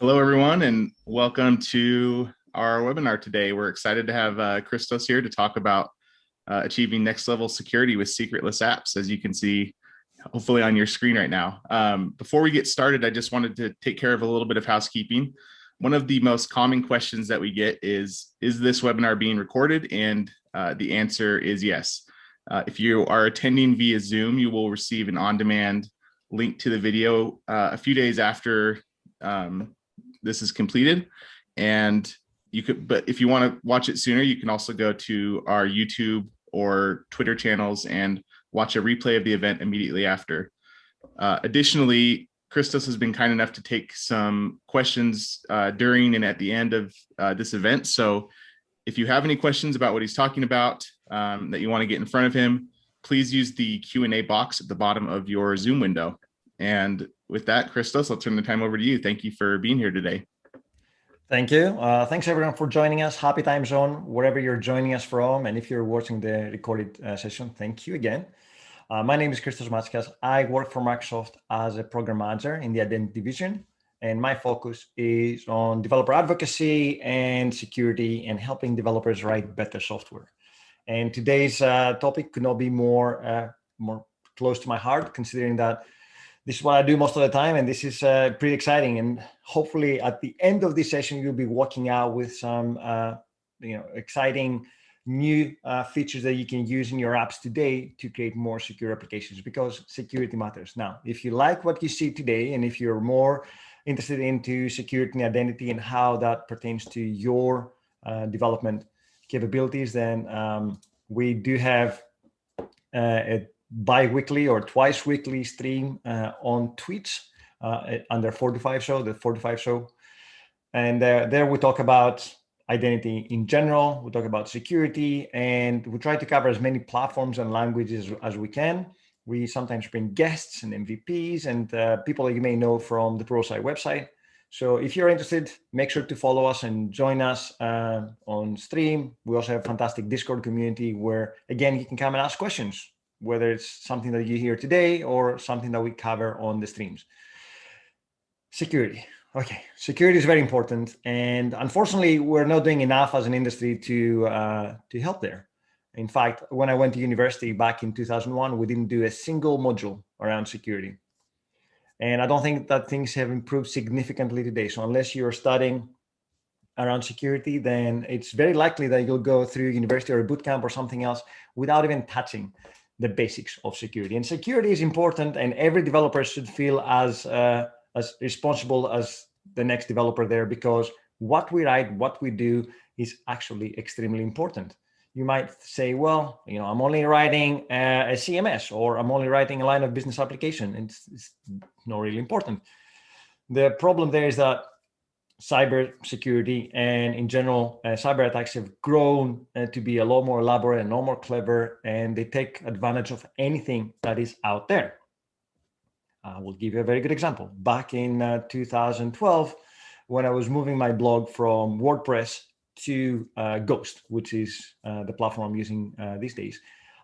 Hello, everyone, and welcome to our webinar today. We're excited to have Christos here to talk about achieving next level security with secretless apps, as you can see, hopefully on your screen right now. Before we get started, I just wanted to take care of a little bit of housekeeping. One of the most common questions that we get is this webinar being recorded? And the answer is yes. If you are attending via Zoom, you will receive an on-demand link to the video a few days after this is completed. And you could, but if you want to watch it sooner, you can also go to our YouTube or Twitter channels and watch a replay of the event immediately after. Additionally, Christos has been kind enough to take some questions during and at the end of this event. So if you have any questions about what he's talking about that you want to get in front of him, please use the Q&A box at the bottom of your Zoom window. And with that, Christos, I'll turn the time over to you. Thank you for being here today. Thank you. Thanks everyone for joining us. Happy time zone, wherever you're joining us from. And if you're watching the recorded session, thank you again. My name is Christos Matskas. I work for Microsoft as a program manager in the Identity division. And my focus is on developer advocacy and security and helping developers write better software. And today's topic could not be more close to my heart, considering that this is what I do most of the time, and this is pretty exciting. And hopefully, at the end of this session, you'll be walking out with some, exciting new features that you can use in your apps today to create more secure applications, because security matters. Now, if you like what you see today, and if you're more interested into security and identity and how that pertains to your development capabilities, then we do have a bi-weekly or twice weekly stream on Twitch under 45 Show, the 45 Show. And there we talk about identity in general, we talk about security, and we try to cover as many platforms and languages as we can. We sometimes bring guests and MVPs and people that you may know from the Pluralsight website. So if you're interested, make sure to follow us and join us on stream. We also have a fantastic Discord community where, again, you can come and ask questions, whether it's something that you hear today or something that we cover on the streams. Security. Okay, security is very important. And unfortunately, we're not doing enough as an industry to help there. In fact, when I went to university back in 2001, we didn't do a single module around security. And I don't think that things have improved significantly today. So unless you're studying around security, then it's very likely that you'll go through university or a bootcamp or something else without even touching the basics of security. And security is important, and every developer should feel as responsible as the next developer there, because what we write, what we do is actually extremely important. You might say, well, I'm only writing a CMS, or I'm only writing a line of business application. It's not really important. The problem there is that cyber security and in general cyber attacks have grown to be a lot more elaborate and a lot more clever, and they take advantage of anything that is out there. I will give you a very good example. Back in 2012, when I was moving my blog from WordPress to Ghost, which is the platform I'm using these days,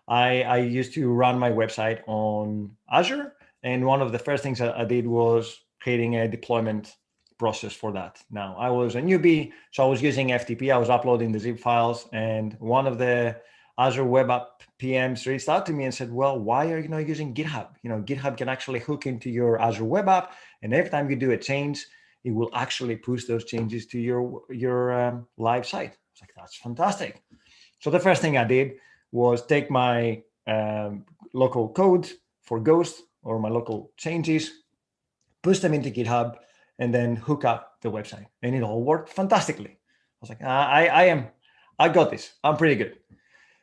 I used to run my website on Azure, and one of the first things I did was creating a deployment process for that. Now, I was a newbie, so I was using FTP. I was uploading the zip files, and one of the Azure Web App PMs reached out to me and said, well, why are you not using GitHub? GitHub can actually hook into your Azure Web App, and every time you do a change, it will actually push those changes to your live site. It's like, that's fantastic. So the first thing I did was take my local code for Ghost, or my local changes, push them into GitHub, and then hook up the website, and it all worked fantastically. I was like, I got this. I'm pretty good.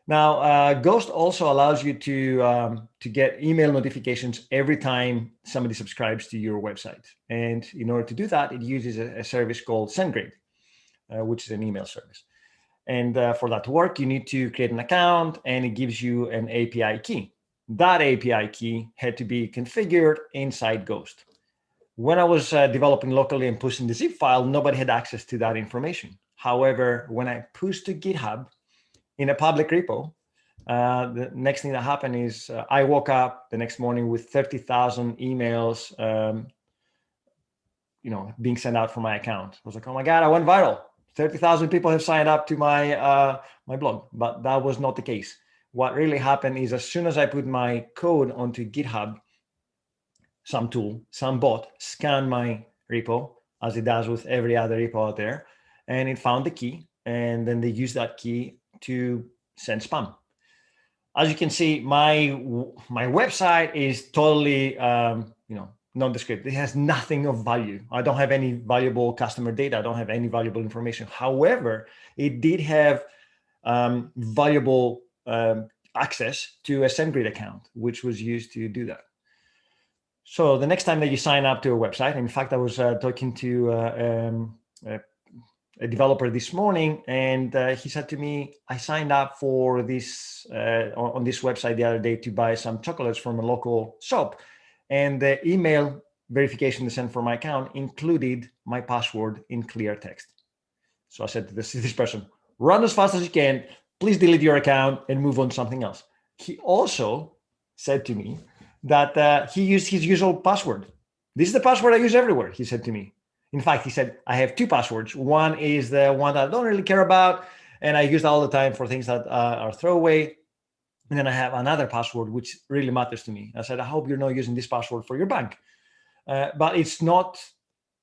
Now, Ghost also allows you to get email notifications every time somebody subscribes to your website. And in order to do that, it uses a service called SendGrid, which is an email service. And for that to work, you need to create an account, and it gives you an API key. That API key had to be configured inside Ghost. When I was developing locally and pushing the zip file, nobody had access to that information. However, when I pushed to GitHub in a public repo, the next thing that happened is I woke up the next morning with 30,000 emails being sent out from my account. I was like, oh my God, I went viral. 30,000 people have signed up to my my blog, but that was not the case. What really happened is as soon as I put my code onto GitHub, some tool, some bot scanned my repo, as it does with every other repo out there, and it found the key, and then they used that key to send spam. As you can see, my website is totally nondescript. It has nothing of value. I don't have any valuable customer data. I don't have any valuable information. However, it did have valuable access to a SendGrid account, which was used to do that. So the next time that you sign up to a website, in fact, I was talking to a developer this morning, and he said to me, I signed up for this on this website the other day to buy some chocolates from a local shop, and the email verification they sent for my account included my password in clear text. So I said to this person, run as fast as you can, please delete your account and move on to something else. He also said to me that he used his usual password. This is the password I use everywhere, he said to me. In fact, he said, I have two passwords. One is the one that I don't really care about, and I use that all the time for things that are throwaway. And then I have another password, which really matters to me. I said, I hope you're not using this password for your bank. But it's not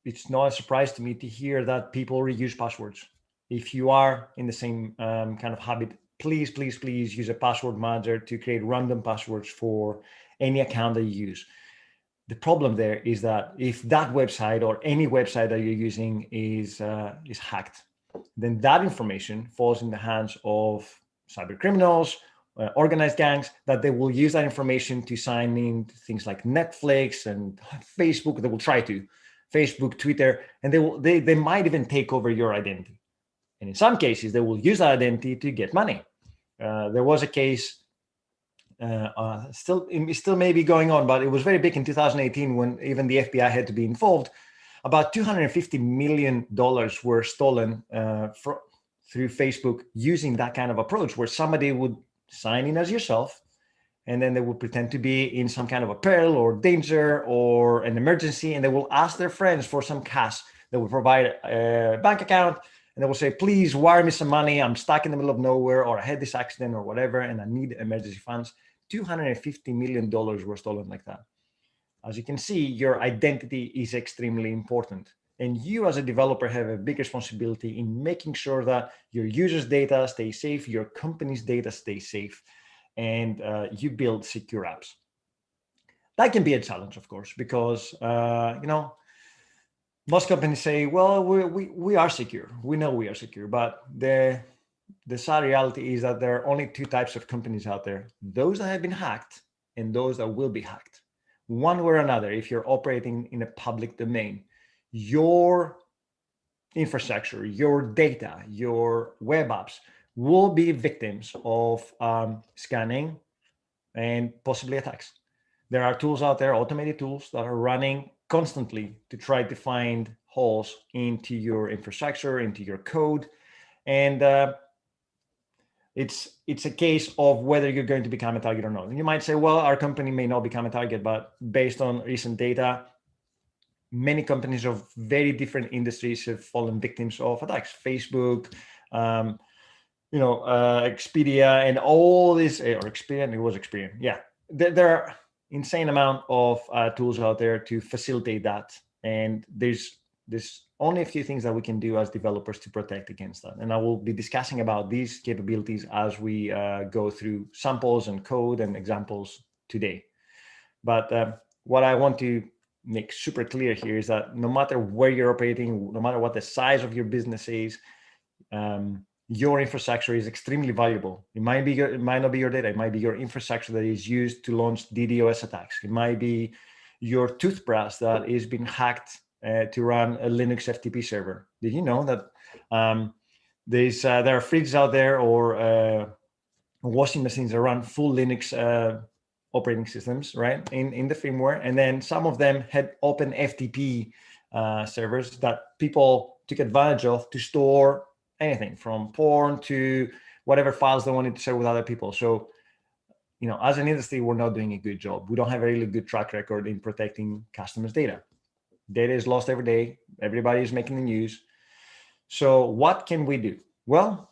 a surprise to me to hear that people reuse passwords. If you are in the same kind of habit, please, please, please use a password manager to create random passwords for any account that you use. The problem there is that if that website or any website that you're using is hacked, then that information falls in the hands of cyber criminals, organized gangs, that they will use that information to sign in to things like Netflix and Facebook. They will try to Facebook, Twitter, and they might even take over your identity. And in some cases, they will use that identity to get money. There was a case. Still may be going on, but it was very big in 2018 when even the FBI had to be involved. About $250 million were stolen through Facebook using that kind of approach, where somebody would sign in as yourself, and then they would pretend to be in some kind of a peril or danger or an emergency, and they will ask their friends for some cash. They will provide a bank account, and they will say, please wire me some money. I'm stuck in the middle of nowhere, or I had this accident or whatever, and I need emergency funds. $250 million were stolen like that. As you can see, your identity is extremely important. And you as a developer have a big responsibility in making sure that your users' data stays safe, your company's data stays safe, and you build secure apps. That can be a challenge, of course, because most companies say, well, we are secure. We know we are secure, but the sad reality is that there are only two types of companies out there: those that have been hacked and those that will be hacked. One way or another, if you're operating in a public domain, your infrastructure, your data, your web apps will be victims of scanning and possibly attacks. There are tools out there, automated tools, that are running constantly to try to find holes into your infrastructure, into your code. And it's a case of whether you're going to become a target or not. And you might say, well, our company may not become a target, but based on recent data, many companies of very different industries have fallen victims of attacks. Facebook, Expedia, and all this, or Experian, it was Experian. Yeah, there are insane amount of tools out there to facilitate that. And there's only a few things that we can do as developers to protect against that. And I will be discussing about these capabilities as we go through samples and code and examples today. But what I want to make super clear here is that no matter where you're operating, no matter what the size of your business is, your infrastructure is extremely valuable. It might not be your data. It might be your infrastructure that is used to launch DDoS attacks. It might be your toothbrush that is being hacked to run a Linux FTP server. Did you know that there are fridges out there or washing machines that run full Linux operating systems, right, in the firmware, and then some of them had open FTP servers that people took advantage of to store anything from porn to whatever files they wanted to share with other people. So, as an industry, we're not doing a good job. We don't have a really good track record in protecting customers' data. Data is lost every day. Everybody is making the news. So what can we do? Well,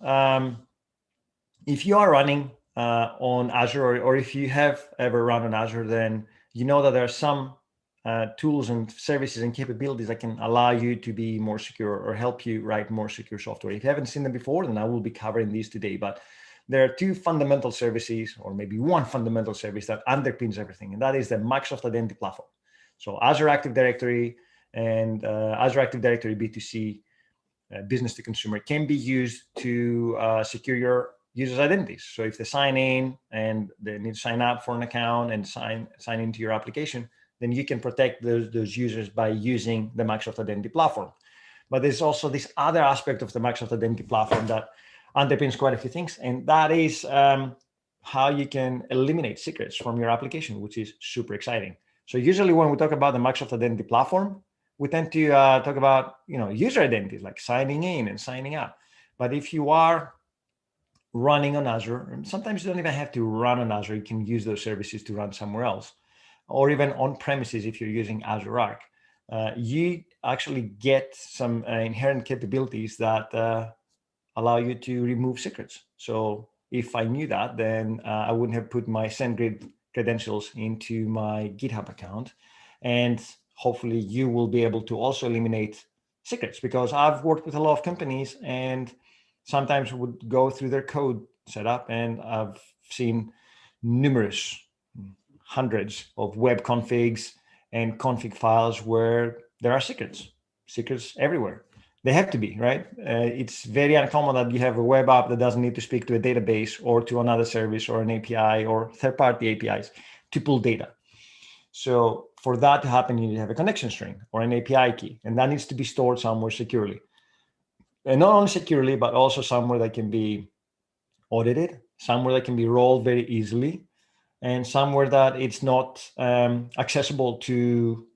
if you are running on Azure, or if you have ever run on Azure, then you know that there are some tools and services and capabilities that can allow you to be more secure or help you write more secure software. If you haven't seen them before, then I will be covering these today. But there are two fundamental services, or maybe one fundamental service that underpins everything, and that is the Microsoft Identity Platform. So Azure Active Directory and Azure Active Directory B2C, business to consumer, can be used to secure your users' identities. So if they sign in and they need to sign up for an account and sign into your application, then you can protect those users by using the Microsoft Identity Platform. But there's also this other aspect of the Microsoft Identity Platform that underpins quite a few things, and that is how you can eliminate secrets from your application, which is super exciting. So usually when we talk about the Microsoft Identity Platform, we tend to talk about user identities, like signing in and signing up. But if you are running on Azure, and sometimes you don't even have to run on Azure, you can use those services to run somewhere else, or even on premises if you're using Azure Arc, you actually get some inherent capabilities that allow you to remove secrets. So if I knew that, then I wouldn't have put my SendGrid credentials into my GitHub account. And hopefully you will be able to also eliminate secrets, because I've worked with a lot of companies and sometimes would go through their code setup, and I've seen numerous, hundreds of web configs and config files where there are secrets everywhere. They have to be, right? It's very uncommon that you have a web app that doesn't need to speak to a database or to another service or an API or third-party APIs to pull data. So for that to happen, you need to have a connection string or an API key, and that needs to be stored somewhere securely. And not only securely, but also somewhere that can be audited, somewhere that can be rolled very easily, and somewhere that it's not accessible to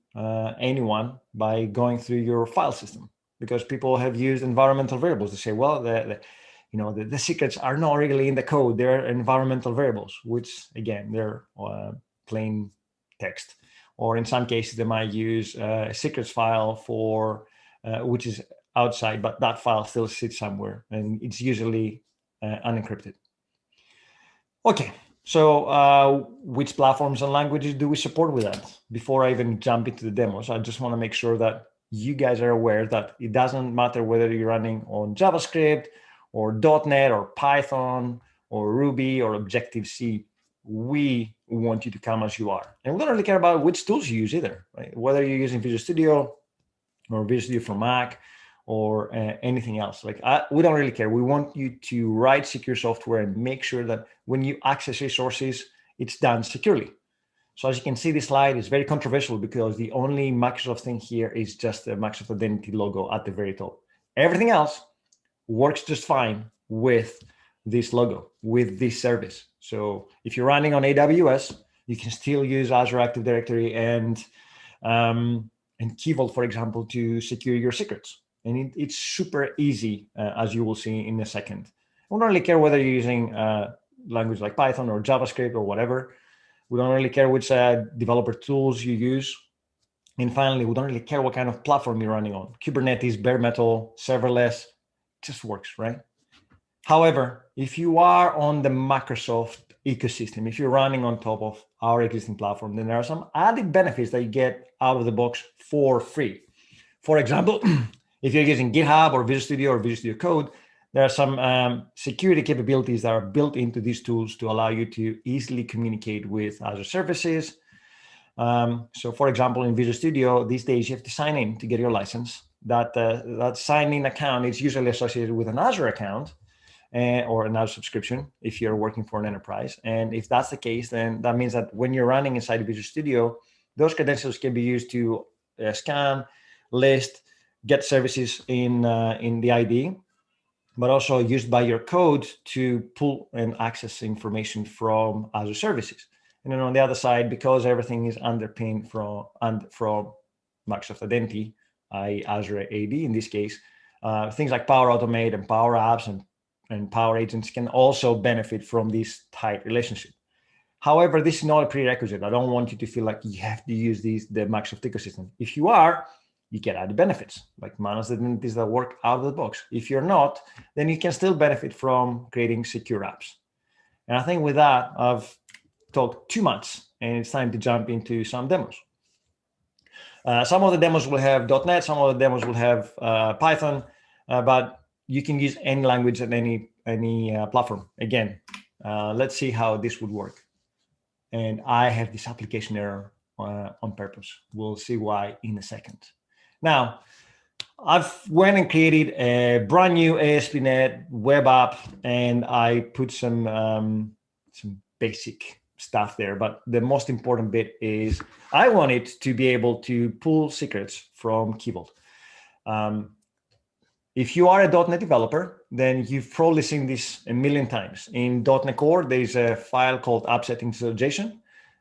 anyone by going through your file system. Because people have used environmental variables to say, well, the secrets are not really in the code; they're environmental variables, which again, they're plain text. Or in some cases, they might use a secrets file for which is outside, but that file still sits somewhere, and it's usually unencrypted. Okay, so which platforms and languages do we support with that? Before I even jump into the demos, I just want to make sure that you guys are aware that it doesn't matter whether you're running on JavaScript or .NET or Python or Ruby or Objective-C. We want you to come as you are. And we don't really care about which tools you use either, right? Whether you're using Visual Studio or Visual Studio for Mac or anything else. We don't really care. We want you to write secure software and make sure that when you access resources, it's done securely. So as you can see, this slide is very controversial because the only Microsoft thing here is just the Microsoft Identity logo at the very top. Everything else works just fine with this logo, with this service. So if you're running on AWS, you can still use Azure Active Directory and Key Vault, for example, to secure your secrets. And it's super easy, as you will see in a second. We don't really care whether you're using language like Python or JavaScript or whatever. We don't really care which developer tools you use. And finally, we don't really care what kind of platform you're running on. Kubernetes, bare metal, serverless, it just works, right? However, if you are on the Microsoft ecosystem, if you're running on top of our existing platform, then there are some added benefits that you get out of the box for free. For example, if you're using GitHub or Visual Studio or Visual Studio Code, there are some security capabilities that are built into these tools to allow you to easily communicate with Azure services. So for example, in Visual Studio, these days you have to sign in to get your license. That sign-in account is usually associated with an Azure account or an Azure subscription if you're working for an enterprise. And if that's the case, then that means that when you're running inside Visual Studio, those credentials can be used to scan, list, get services in the ID, but also used by your code to pull and access information from Azure services. And then on the other side, because everything is underpinned from Microsoft Identity, Azure AD in this case, things like Power Automate and Power Apps and Power Agents can also benefit from this tight relationship. However, this is not a prerequisite. I don't want you to feel like you have to use the Microsoft ecosystem. If you are, you get added benefits, like managed identities that work out of the box. If you're not, then you can still benefit from creating secure apps. And I think with that, I've talked too much, and it's time to jump into some demos. Some of the demos will have .NET, some of the demos will have Python, but you can use any language and any platform. Again, let's see how this would work. And I have this application error on purpose. We'll see why in a second. Now, I've went and created a brand new ASP.NET web app, and I put some basic stuff there. But the most important bit is I want it to be able to pull secrets from Key Vault. If you are a .NET developer, then you've probably seen this a million times. In .NET Core, there's a file called app-settings.json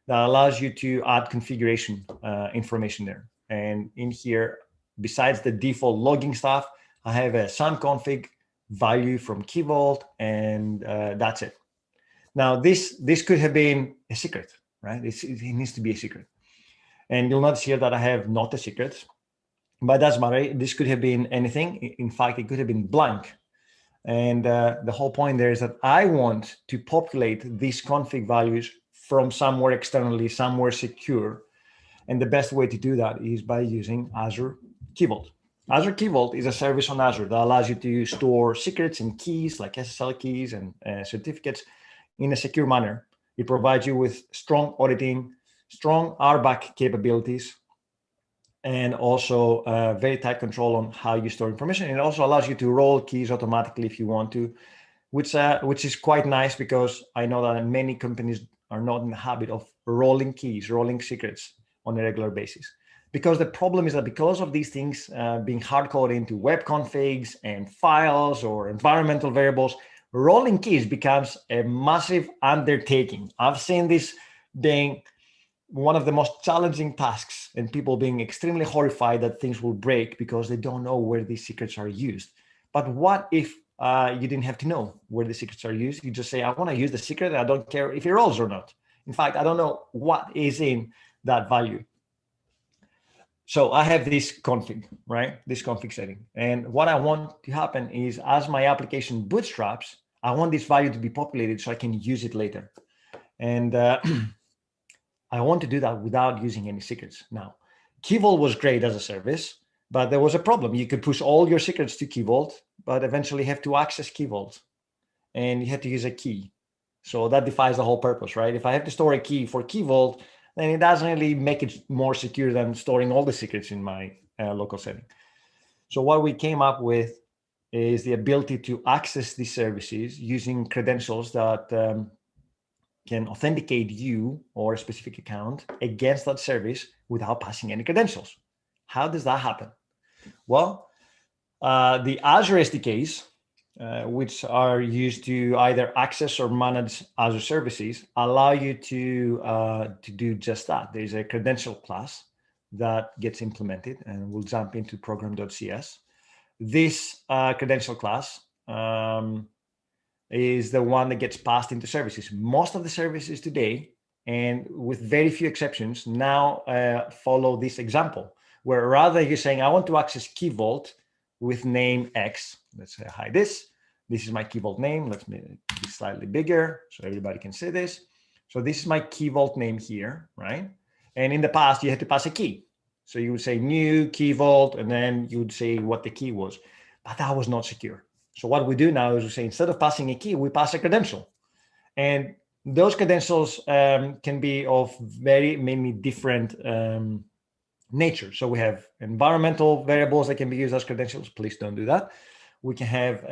that allows you to add configuration information there. And in here, besides the default logging stuff, I have a sunconfig value from Key Vault, and that's it. Now, this could have been a secret, right? It needs to be a secret. And you'll notice here that I have not a secret, but it doesn't matter. This could have been anything. In fact, it could have been blank. And the whole point there is that I want to populate these config values from somewhere externally, somewhere secure. And the best way to do that is by using Azure Key Vault. Azure Key Vault is a service on Azure that allows you to store secrets and keys like SSL keys and certificates in a secure manner. It provides you with strong auditing, strong RBAC capabilities, and also very tight control on how you store information. It also allows you to roll keys automatically if you want to, which is quite nice, because I know that many companies are not in the habit of rolling keys, rolling secrets on a regular basis. Because the problem is that because of these things being hard-coded into web configs and files or environmental variables, rolling keys becomes a massive undertaking. I've seen this being one of the most challenging tasks, and people being extremely horrified that things will break because they don't know where these secrets are used. But what if you didn't have to know where the secrets are used? You just say, I want to use the secret, and I don't care if it rolls or not. In fact, I don't know what is in that value. So I have this config, right? This config setting. And what I want to happen is, as my application bootstraps, I want this value to be populated so I can use it later. And I want to do that without using any secrets. Now, Key Vault was great as a service, but there was a problem. You could push all your secrets to Key Vault, but eventually have to access Key Vault, and you had to use a key. So that defies the whole purpose, right? If I have to store a key for Key Vault, then it doesn't really make it more secure than storing all the secrets in my local setting. So what we came up with is the ability to access these services using credentials that can authenticate you or a specific account against that service without passing any credentials. How does that happen? Well, the Azure SDKs, which are used to either access or manage Azure services, allow you to do just that. There's a credential class that gets implemented, and we'll jump into program.cs. This credential class is the one that gets passed into services. Most of the services today, and with very few exceptions, now follow this example, where rather you're saying, I want to access Key Vault with name X. Let's say, hi, this is my Key Vault name. Let's make it slightly bigger so everybody can see this. So this is my Key Vault name here, right? And in the past, you had to pass a key. So you would say new Key Vault, and then you would say what the key was. But that was not secure. So what we do now is we say, instead of passing a key, we pass a credential. And those credentials can be of very many different nature. So we have environmental variables that can be used as credentials. Please don't do that. We can have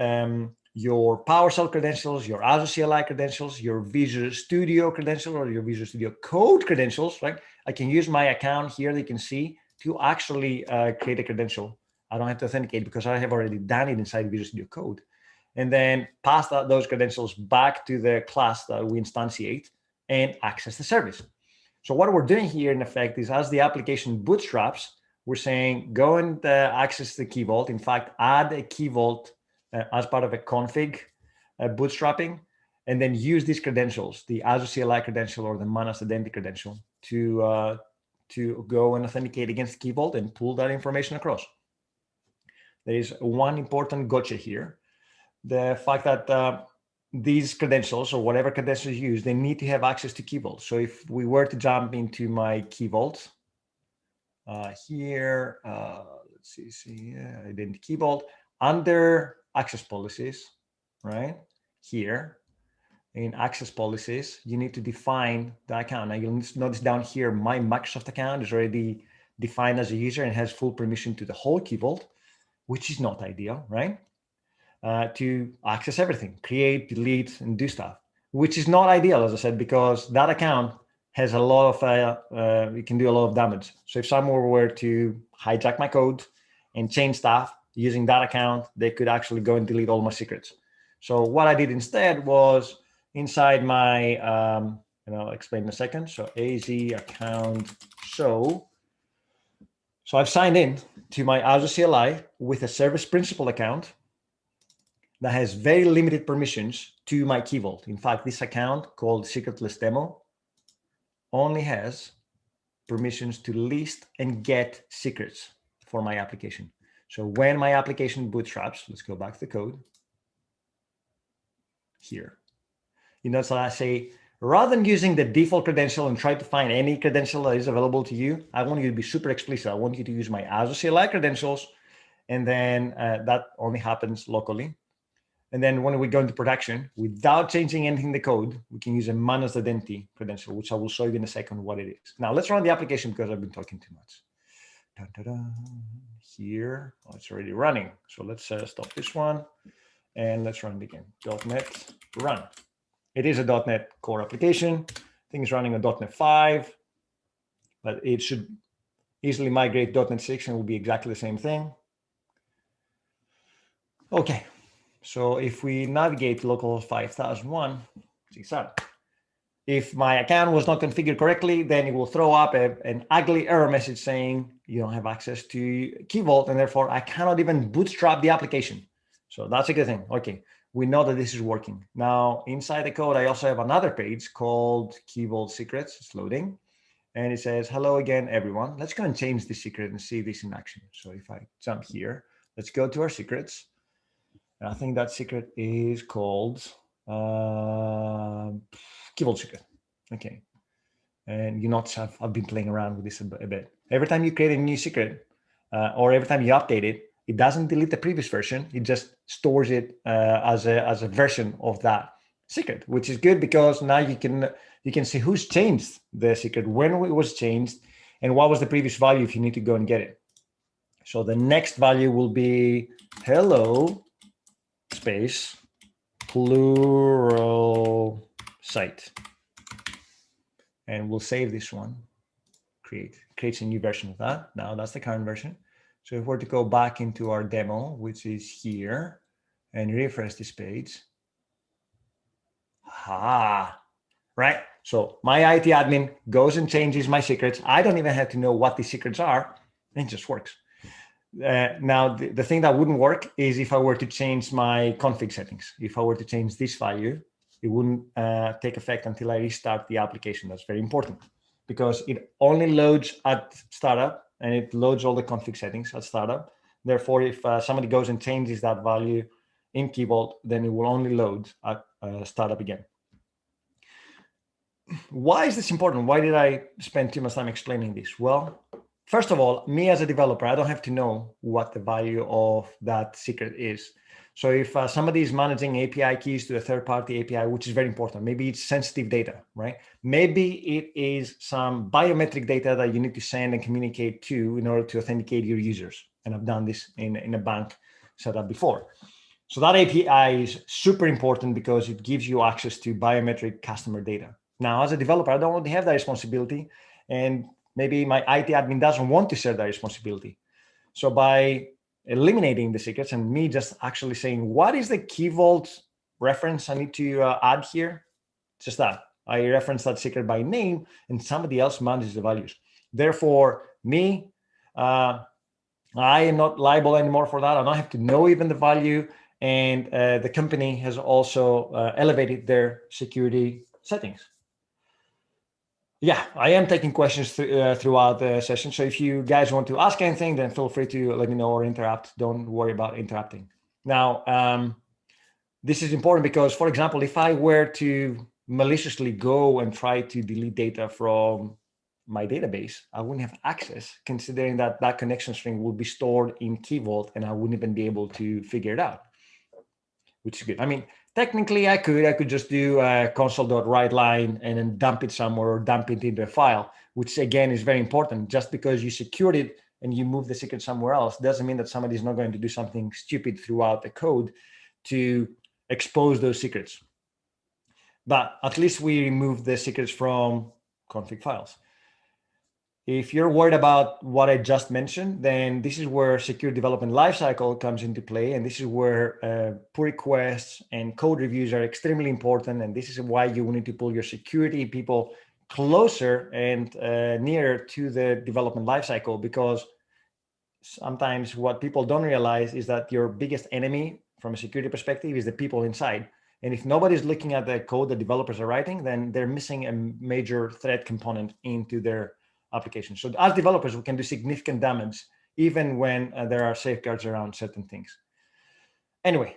your PowerShell credentials, your Azure CLI credentials, your Visual Studio credentials, or your Visual Studio Code credentials, right? I can use my account here, that you can see, to actually create a credential. I don't have to authenticate because I have already done it inside Visual Studio Code. And then pass those credentials back to the class that we instantiate and access the service. So what we're doing here, in effect, is as the application bootstraps, we're saying, go and access the Key Vault. In fact, add a Key Vault as part of a config bootstrapping, and then use these credentials, the Azure CLI credential or the managed identity credential, to to go and authenticate against Key Vault and pull that information across. There is one important gotcha here. The fact that these credentials or whatever credentials you use, they need to have access to Key Vault. So if we were to jump into my Key Vault here, let's see, Identity Key Vault, under access policies, right? Here in access policies, you need to define the account. Now you'll notice down here, my Microsoft account is already defined as a user and has full permission to the whole Key Vault, which is not ideal, right? To access everything, create, delete, and do stuff, which is not ideal, as I said, because that account has a lot of, it can do a lot of damage. So if someone were to hijack my code and change stuff using that account, they could actually go and delete all my secrets. So what I did instead was inside my, and I'll explain in a second. So AZ account show. So I've signed in to my Azure CLI with a service principal account that has very limited permissions to my Key Vault. In fact, this account called secretless demo only has permissions to list and get secrets for my application. So when my application bootstraps, let's go back to the code here. You notice that I say, rather than using the default credential and try to find any credential that is available to you, I want you to be super explicit. I want you to use my Azure CLI credentials, and then that only happens locally. And then when we go into production, without changing anything in the code, we can use a managed identity credential, which I will show you in a second what it is. Now let's run the application because I've been talking too much. Dun, dun, dun. Here, oh, it's already running. So let's stop this one and let's run it again. .NET run. It is a .NET Core application. I think it's running on .NET 5, but it should easily migrate .NET 6 and it will be exactly the same thing. Okay. So if we navigate localhost 5001, if my account was not configured correctly, then it will throw up an ugly error message saying you don't have access to Key Vault, and therefore I cannot even bootstrap the application. So that's a good thing. Okay, we know that this is working. Now inside the code, I also have another page called Key Vault Secrets. It's loading, and it says, hello again, everyone. Let's go and change the secret and see this in action. So if I jump here, let's go to our secrets. I think that secret is called Key Vault secret. Okay. And you notice I've been playing around with this a bit. Every time you create a new secret or every time you update it, it doesn't delete the previous version. It just stores it as a version of that secret, which is good because now you can see who's changed the secret, when it was changed, and what was the previous value if you need to go and get it. So the next value will be hello space Pluralsight, and we'll save this one. Creates a new version of that. Now that's the current version. So if we're to go back into our demo, which is here, and refresh this page, right? So my IT admin goes and changes my secrets. I don't even have to know what the secrets are. It just works. Now, the thing that wouldn't work is if I were to change my config settings. If I were to change this value, it wouldn't take effect until I restart the application. That's very important because it only loads at startup and it loads all the config settings at startup. Therefore, if somebody goes and changes that value in Key Vault, then it will only load at startup again. Why is this important? Why did I spend too much time explaining this? Well, first of all, me as a developer, I don't have to know what the value of that secret is. So if somebody is managing API keys to a third-party API, which is very important, maybe it's sensitive data, right? Maybe it is some biometric data that you need to send and communicate to in order to authenticate your users. And I've done this in a bank setup before. So that API is super important because it gives you access to biometric customer data. Now, as a developer, I don't want to have that responsibility. And maybe my IT admin doesn't want to share that responsibility. So by eliminating the secrets and me just actually saying, what is the Key Vault reference I need to add here? Just that. I reference that secret by name and somebody else manages the values. Therefore, me, I am not liable anymore for that. I don't have to know even the value. And the company has also elevated their security settings. Yeah, I am taking questions throughout the session. So if you guys want to ask anything, then feel free to let me know or interrupt. Don't worry about interrupting. Now, this is important because, for example, if I were to maliciously go and try to delete data from my database, I wouldn't have access, considering that that connection string will be stored in Key Vault and I wouldn't even be able to figure it out, which is good. I mean, technically I could just do a console.writeLine and then dump it somewhere or dump it into a file, which again is very important. Just because you secured it and you move the secret somewhere else doesn't mean that somebody is not going to do something stupid throughout the code to expose those secrets. But at least we remove the secrets from config files. If you're worried about what I just mentioned, then this is where secure development lifecycle comes into play. And this is where pull requests and code reviews are extremely important. And this is why you need to pull your security people closer and nearer to the development lifecycle, because sometimes what people don't realize is that your biggest enemy from a security perspective is the people inside. And if nobody's looking at the code that developers are writing, then they're missing a major threat component into their application. So as developers, we can do significant damage even when there are safeguards around certain things. Anyway,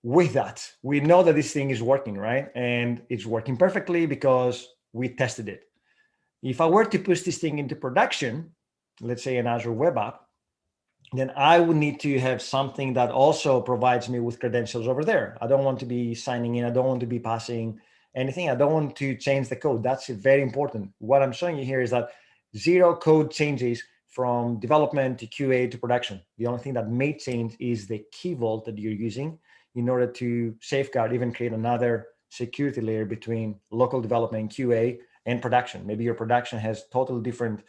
with that, we know that this thing is working, right? And it's working perfectly because we tested it. If I were to push this thing into production, let's say an Azure web app, then I would need to have something that also provides me with credentials over there. I don't want to be signing in. I don't want to be passing anything. I don't want to change the code. That's very important. What I'm showing you here is that zero code changes from development to QA to production. The only thing that may change is the key vault that you're using in order to safeguard, even create another security layer between local development, QA, and production. Maybe your production has totally different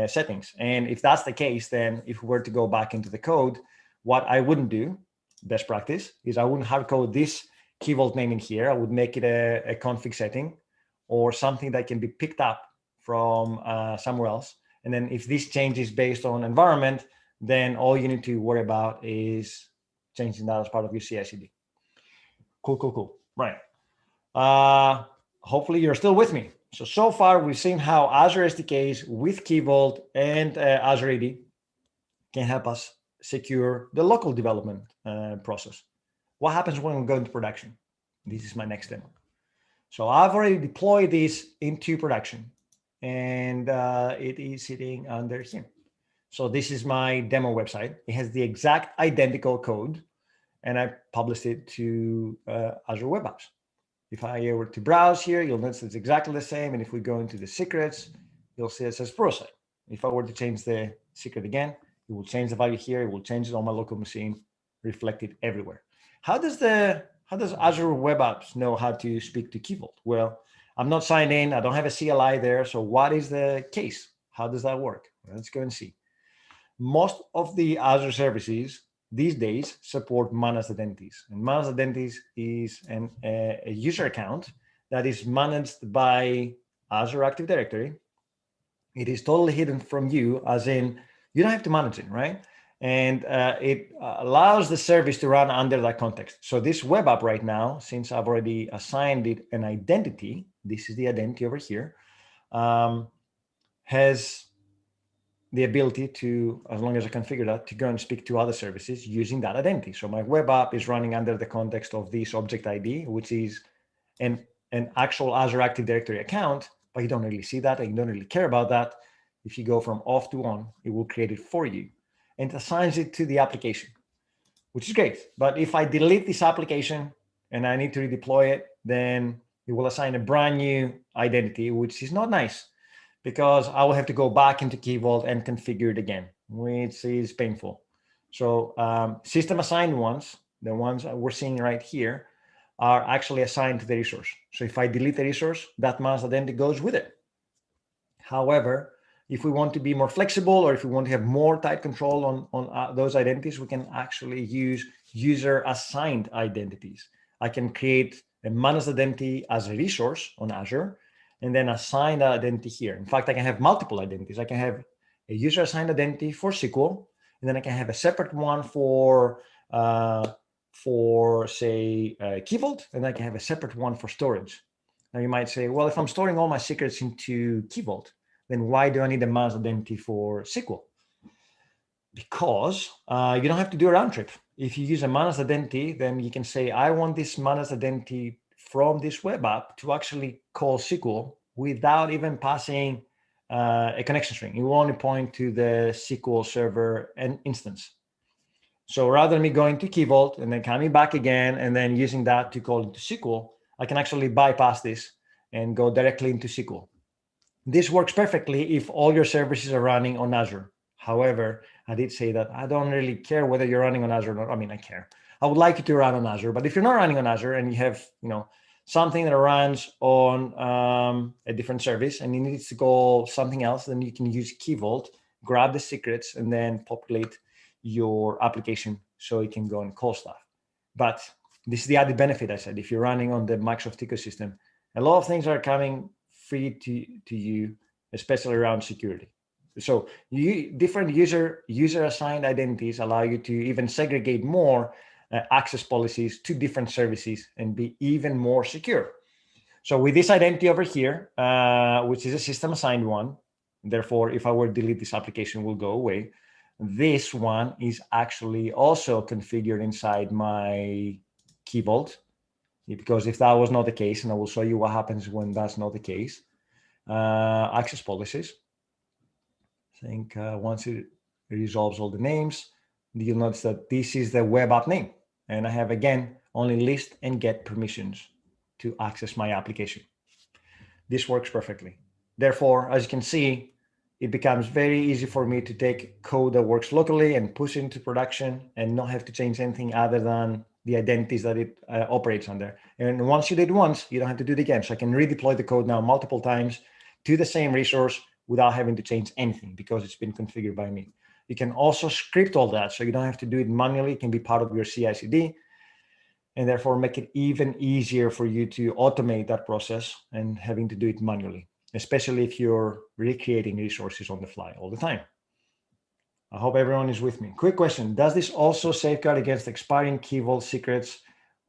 settings. And if that's the case, then if we were to go back into the code, what I wouldn't do, best practice, is I wouldn't hard code this key vault name in here. I would make it a config setting or something that can be picked up from somewhere else. And then if this changes based on environment, then all you need to worry about is changing that as part of your CI/CD. Cool. Right. Hopefully you're still with me. So far we've seen how Azure SDKs with Key Vault and Azure AD can help us secure the local development process. What happens when we go into production? This is my next demo. So I've already deployed this into production, and it is sitting under here. So this is my demo website. It has the exact identical code, and I published it to Azure Web Apps. If I were to browse here, you'll notice it's exactly the same. And if we go into the secrets, you'll see it says Pluralsight. If I were to change the secret again, it will change the value here. It will change it on my local machine, reflected everywhere. How does Azure Web Apps know how to speak to Key Vault? Well, I'm not signed in. I don't have a CLI there. So what is the case? How does that work? Let's go and see. Most of the Azure services these days support managed identities. And managed identities is a user account that is managed by Azure Active Directory. It is totally hidden from you, as in you don't have to manage it, right? And it allows the service to run under that context. So this web app right now, since I've already assigned it an identity, this is the identity over here, has the ability to, as long as I configure that, to go and speak to other services using that identity. So my web app is running under the context of this object ID, which is an actual Azure Active Directory account, but you don't really see that and you don't really care about that. If you go from off to on, it will create it for you and assigns it to the application, which is great. But if I delete this application and I need to redeploy it, then it will assign a brand new identity, which is not nice, because I will have to go back into Key Vault and configure it again, which is painful. So system assigned ones, the ones we're seeing right here, are actually assigned to the resource. So if I delete the resource, that managed identity goes with it. However, if we want to be more flexible, or if we want to have more tight control on those identities, we can actually use user assigned identities. I can create a managed identity as a resource on Azure, and then assign that identity here. In fact, I can have multiple identities. I can have a user assigned identity for SQL, and then I can have a separate one for say, Key Vault, and I can have a separate one for storage. Now you might say, well, if I'm storing all my secrets into Key Vault, then why do I need a managed identity for SQL? Because you don't have to do a round trip. If you use a managed identity, then you can say, I want this managed identity from this web app to actually call SQL without even passing a connection string. It will only point to the SQL server and instance. So rather than me going to Key Vault and then coming back again and then using that to call into SQL, I can actually bypass this and go directly into SQL. This works perfectly if all your services are running on Azure. However, I did say that I don't really care whether you're running on Azure or not. I mean, I care. I would like you to run on Azure, but if you're not running on Azure and you have, something that runs on a different service and you need to call something else, then you can use Key Vault, grab the secrets, and then populate your application so it can go and call stuff. But this is the added benefit, I said. If you're running on the Microsoft ecosystem, a lot of things are coming free to you, especially around security. So different user assigned identities allow you to even segregate more access policies to different services and be even more secure. So with this identity over here, which is a system assigned one, therefore, if I were to delete this application, will go away. This one is actually also configured inside my Key Vault, because if that was not the case, and I will show you what happens when that's not the case, access policies. I think once it resolves all the names, you'll notice that this is the web app name. And I have, again, only list and get permissions to access my application. This works perfectly. Therefore, as you can see, it becomes very easy for me to take code that works locally and push it into production and not have to change anything other than the identities that it operates under. And once you did once, you don't have to do it again. So I can redeploy the code now multiple times to the same resource without having to change anything because it's been configured by me. You can also script all that, so you don't have to do it manually. It can be part of your CI/CD, and therefore make it even easier for you to automate that process and having to do it manually, especially if you're recreating resources on the fly all the time. I hope everyone is with me. Quick question, does this also safeguard against expiring Key Vault secrets,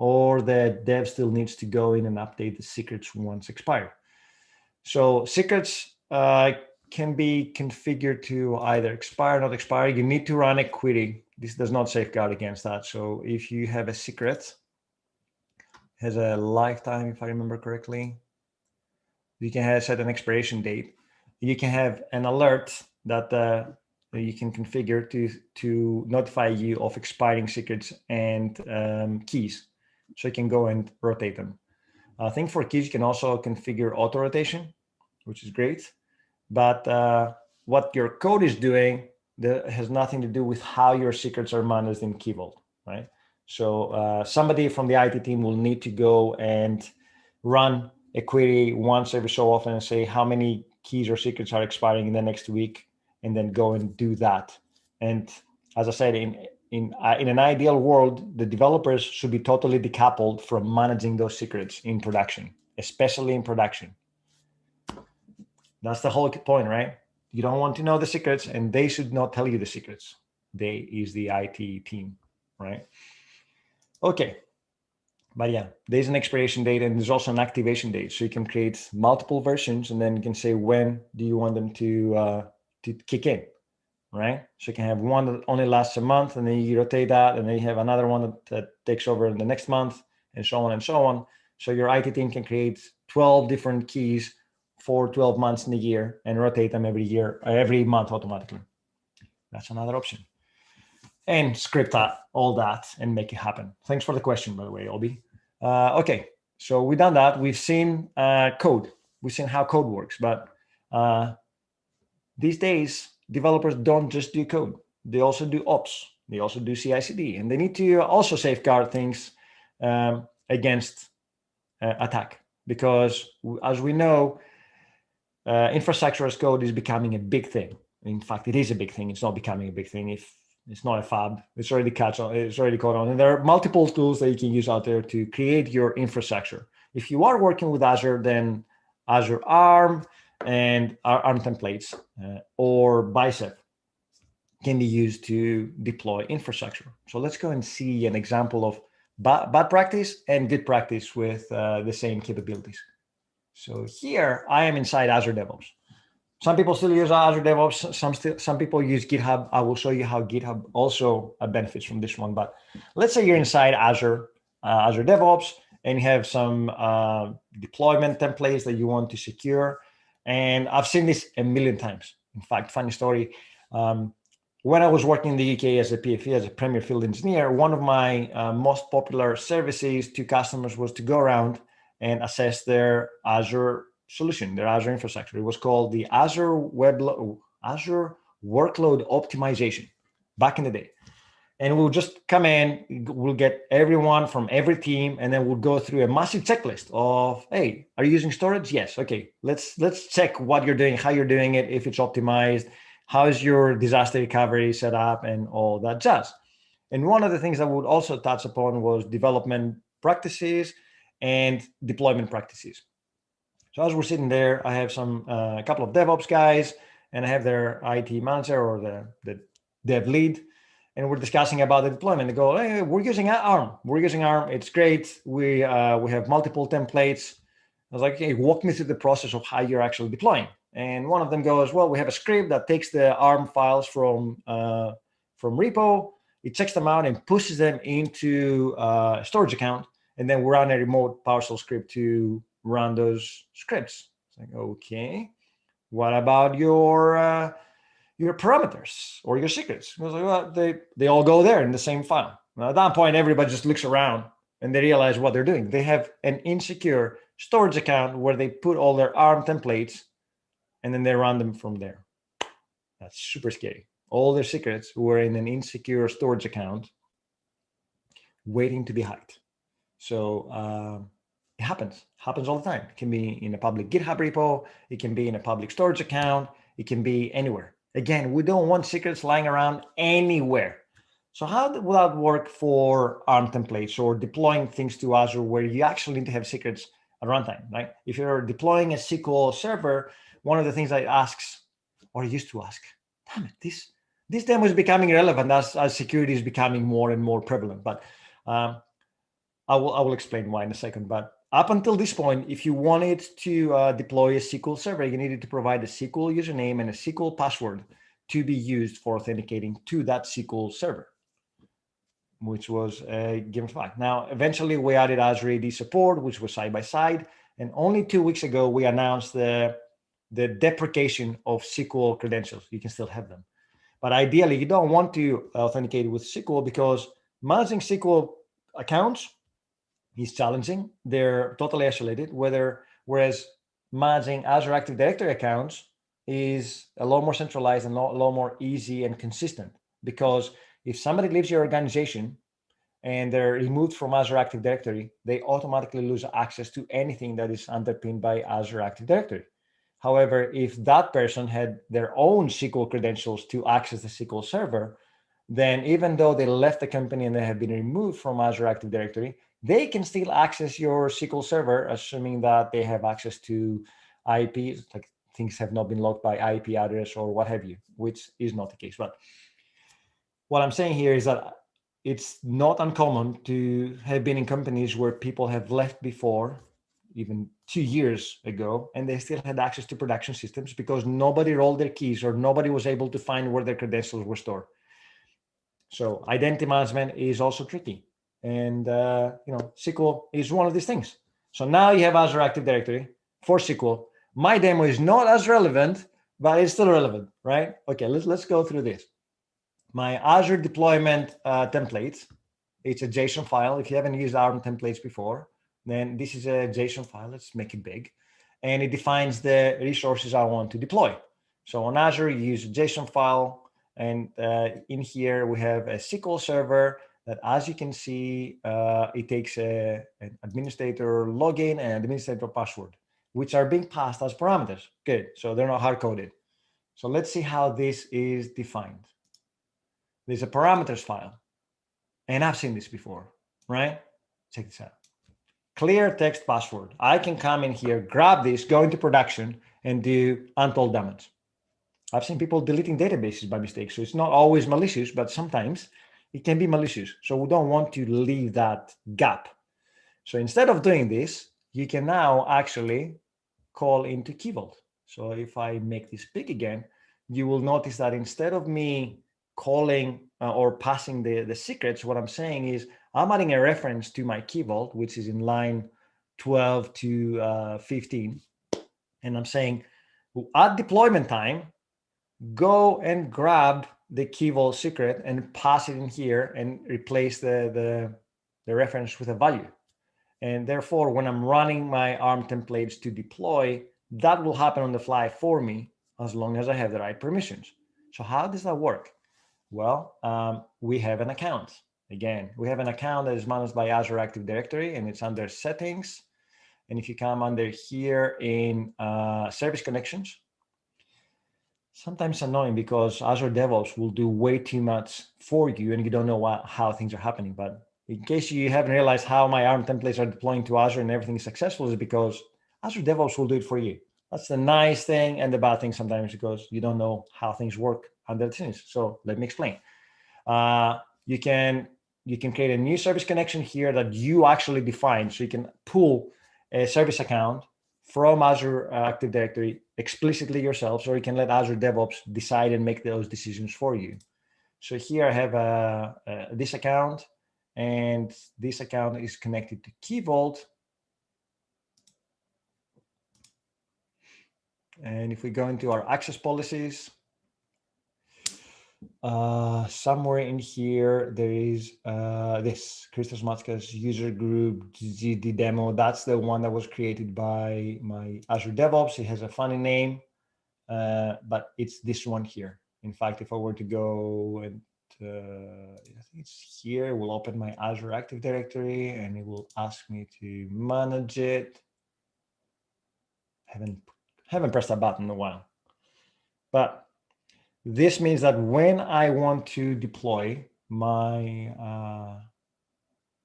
or the dev still needs to go in and update the secrets once expired? So secrets can be configured to either expire or not expire. You need to run a query. This does not safeguard against that. So if you have a secret, has a lifetime, if I remember correctly, you can set an expiration date. You can have an alert that you can configure to notify you of expiring secrets and keys. So you can go and rotate them. I think for keys, you can also configure auto rotation, which is great. But what your code is doing that has nothing to do with how your secrets are managed in Key Vault, right? So somebody from the IT team will need to go and run a query once every so often and say how many keys or secrets are expiring in the next week, and then go and do that. And as I said, in an ideal world, the developers should be totally decoupled from managing those secrets in production, especially in production. That's the whole point, right? You don't want to know the secrets, and they should not tell you the secrets. They is the IT team, right? Okay. But yeah, there's an expiration date and there's also an activation date. So you can create multiple versions, and then you can say, when do you want them to kick in, right? So you can have one that only lasts a month, and then you rotate that, and then you have another one that takes over in the next month, and so on and so on. So your IT team can create 12 different keys for 12 months in a year and rotate them every month automatically. That's another option. And script all that and make it happen. Thanks for the question, by the way, Obi. Okay, so we've done that. We've seen code. We've seen how code works. But these days, developers don't just do code. They also do ops. They also do CI/CD. And they need to also safeguard things against attack. Because as we know, infrastructure as code is becoming a big thing. In fact, it is a big thing. It's not becoming a big thing. If it's not a fab, it's already caught on. And there are multiple tools that you can use out there to create your infrastructure. If you are working with Azure, then Azure ARM and ARM templates or Bicep can be used to deploy infrastructure. So let's go and see an example of bad practice and good practice with the same capabilities. So here I am inside Azure DevOps. Some people still use Azure DevOps. Some people use GitHub. I will show you how GitHub also benefits from this one. But let's say you're inside Azure DevOps, and you have some deployment templates that you want to secure. And I've seen this a million times. In fact, funny story. When I was working in the UK as a PFE, as a Premier Field Engineer, one of my most popular services to customers was to go around and assess their Azure solution, their Azure infrastructure. It was called the Azure Workload Optimization back in the day. And we'll just come in, we'll get everyone from every team, and then we'll go through a massive checklist of, hey, are you using storage? Yes. Okay, let's check what you're doing, how you're doing it, if it's optimized, how is your disaster recovery set up, and all that jazz. And one of the things that we would also touch upon was development practices and deployment practices. So as we're sitting there, I have a couple of DevOps guys, and I have their IT manager or the dev lead, and we're discussing about the deployment. They go, hey, we're using ARM. We're using ARM. It's great. We have multiple templates. I was like, okay, walk me through the process of how you're actually deploying. And one of them goes, well, we have a script that takes the ARM files from repo. It checks them out and pushes them into a storage account. And then we run a remote PowerShell script to run those scripts. It's like, okay, what about your parameters or your secrets? I was like, well, they all go there in the same file. Now, at that point, everybody just looks around and they realize what they're doing. They have an insecure storage account where they put all their ARM templates and then they run them from there. That's super scary. All their secrets were in an insecure storage account waiting to be hacked. So it happens all the time. It can be in a public GitHub repo. It can be in a public storage account. It can be anywhere. Again, we don't want secrets lying around anywhere. So how will that work for ARM templates or deploying things to Azure where you actually need to have secrets at runtime, right? If you're deploying a SQL server, one of the things it asks, or it used to ask, damn it, this demo is becoming relevant as security is becoming more and more prevalent. But I will explain why in a second. But up until this point, if you wanted to deploy a SQL server, you needed to provide a SQL username and a SQL password to be used for authenticating to that SQL server, which was a given fact. Now, eventually we added Azure AD support, which was side by side. And only 2 weeks ago, we announced the deprecation of SQL credentials. You can still have them. But ideally, you don't want to authenticate with SQL because managing SQL accounts is challenging. They're totally isolated, whereas managing Azure Active Directory accounts is a lot more centralized and a lot more easy and consistent. Because if somebody leaves your organization and they're removed from Azure Active Directory, they automatically lose access to anything that is underpinned by Azure Active Directory. However, if that person had their own SQL credentials to access the SQL server, then even though they left the company and they have been removed from Azure Active Directory, they can still access your SQL server, assuming that they have access to IP, like things have not been locked by IP address or what have you, which is not the case. But what I'm saying here is that it's not uncommon to have been in companies where people have left before, even 2 years ago, and they still had access to production systems because nobody rolled their keys or nobody was able to find where their credentials were stored. So identity management is also tricky. And SQL is one of these things. So now you have Azure Active Directory for SQL. My demo is not as relevant, but it's still relevant, right? Okay, let's go through this. My Azure deployment templates, it's a JSON file. If you haven't used ARM templates before, then this is a JSON file. Let's make it big. And it defines the resources I want to deploy. So on Azure, you use a JSON file. And in here, we have a SQL server that, as you can see, it takes an administrator login and administrator password, which are being passed as parameters. Good, so they're not hard-coded. So let's see how this is defined. There's a parameters file. And I've seen this before, right? Check this out. Clear text password. I can come in here, grab this, go into production, and do untold damage. I've seen people deleting databases by mistake. So it's not always malicious, but sometimes it can be malicious. So we don't want to leave that gap. So instead of doing this, you can now actually call into Key Vault. So if I make this big again, you will notice that instead of me calling or passing the secrets, what I'm saying is I'm adding a reference to my Key Vault, which is in line 12 to 15. And I'm saying at deployment time, go and grab the Key Vault secret and pass it in here and replace the reference with a value. And therefore, when I'm running my ARM templates to deploy, that will happen on the fly for me as long as I have the right permissions. So how does that work? Well, we have an account. Again, we have an account that is managed by Azure Active Directory, and it's under settings. And if you come under here in service connections, sometimes annoying because Azure DevOps will do way too much for you and you don't know how things are happening. But in case you haven't realized how my ARM templates are deploying to Azure and everything is successful, is because Azure DevOps will do it for you. That's the nice thing and the bad thing sometimes, because you don't know how things work under the scenes. So let me explain. You can create a new service connection here that you actually define. So you can pull a service account from Azure Active Directory explicitly yourself, or you can let Azure DevOps decide and make those decisions for you. So here I have this account, and this account is connected to Key Vault. And if we go into our access policies, somewhere in here, there is this Christos Matskas user group GD demo. That's the one that was created by my Azure DevOps. It has a funny name, but it's this one here. In fact, if I were to go and I think it's here, we'll open my Azure Active Directory and it will ask me to manage it. Haven't pressed that button in a while, but this means that when I want to deploy my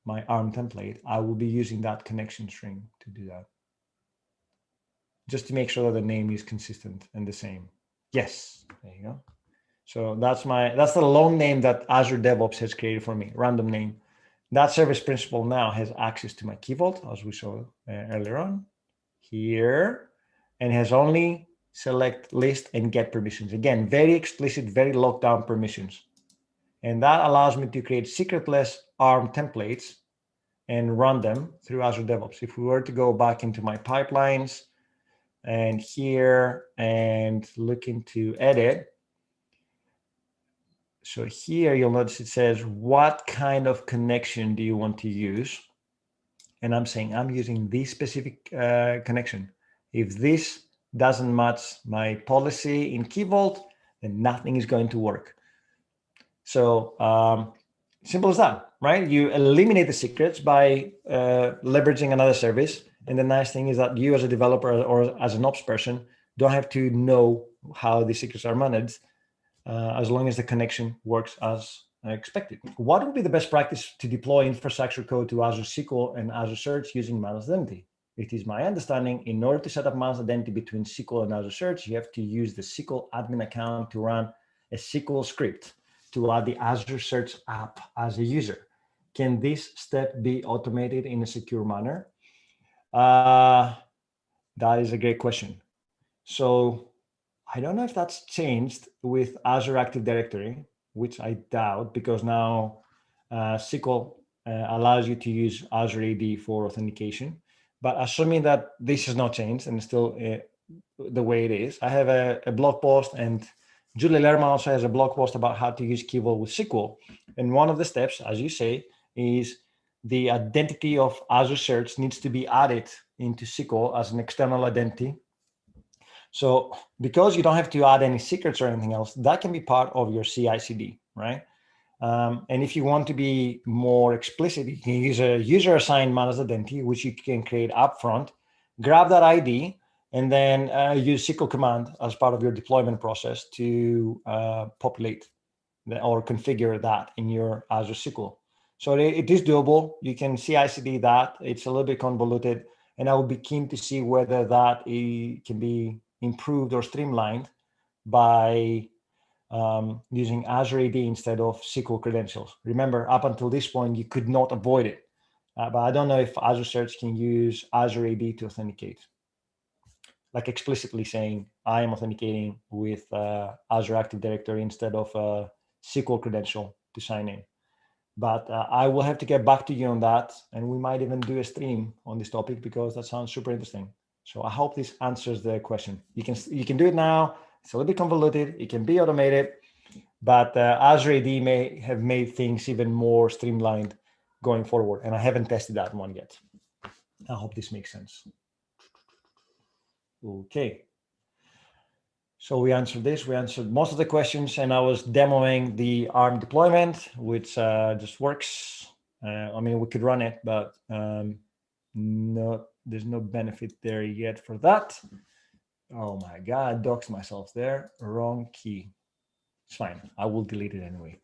my ARM template, I will be using that connection string to do that, just to make sure that the name is consistent and the same. Yes, there you go. So that's the long name that Azure DevOps has created for me, random name. That service principal now has access to my Key Vault, as we saw earlier on here, and has only select, list, and get permissions. Again, very explicit, very locked down permissions. And that allows me to create secretless ARM templates and run them through Azure DevOps. If we were to go back into my pipelines and here and look into edit, so here you'll notice it says, what kind of connection do you want to use? And I'm saying I'm using this specific connection. If this doesn't match my policy in Key Vault, then nothing is going to work. So simple as that, right? You eliminate the secrets by leveraging another service. And the nice thing is that you as a developer or as an ops person don't have to know how the secrets are managed, as long as the connection works as expected. What would be the best practice to deploy infrastructure code to Azure SQL and Azure Search using Managed Identity? It is my understanding, in order to set up Managed Identity between SQL and Azure Search, you have to use the SQL admin account to run a SQL script to add the Azure Search app as a user. Can this step be automated in a secure manner? That is a great question. So I don't know if that's changed with Azure Active Directory, which I doubt, because now SQL allows you to use Azure AD for authentication. But assuming that this has not changed and still the way it is, I have a blog post, and Julie Lerman also has a blog post about how to use Key Vault with SQL. And one of the steps, as you say, is the identity of Azure Search needs to be added into SQL as an external identity. So because you don't have to add any secrets or anything else, that can be part of your CI/CD, right? And if you want to be more explicit, you can use a user-assigned managed identity, which you can create upfront, grab that ID, and then use SQL command as part of your deployment process to populate or configure that in your Azure SQL. So it is doable. You can CI/CD that. It's a little bit convoluted, and I would be keen to see whether that can be improved or streamlined by using Azure AD instead of SQL credentials. Remember, up until this point, you could not avoid it. But I don't know if Azure Search can use Azure AD to authenticate. like explicitly saying I am authenticating with Azure Active Directory instead of a SQL credential to sign in. But I will have to get back to you on that, and we might even do a stream on this topic because that sounds super interesting. So I hope this answers the question. You can do it now. It's a little bit convoluted. It can be automated, but Azure AD may have made things even more streamlined going forward, and I haven't tested that one yet. I hope this makes sense. Okay. So we answered this. We answered most of the questions, and I was demoing the ARM deployment, which just works. I mean, we could run it, but no, there's no benefit there yet for that. Oh my God, I doxed myself there. Wrong key. It's fine. I will delete it anyway.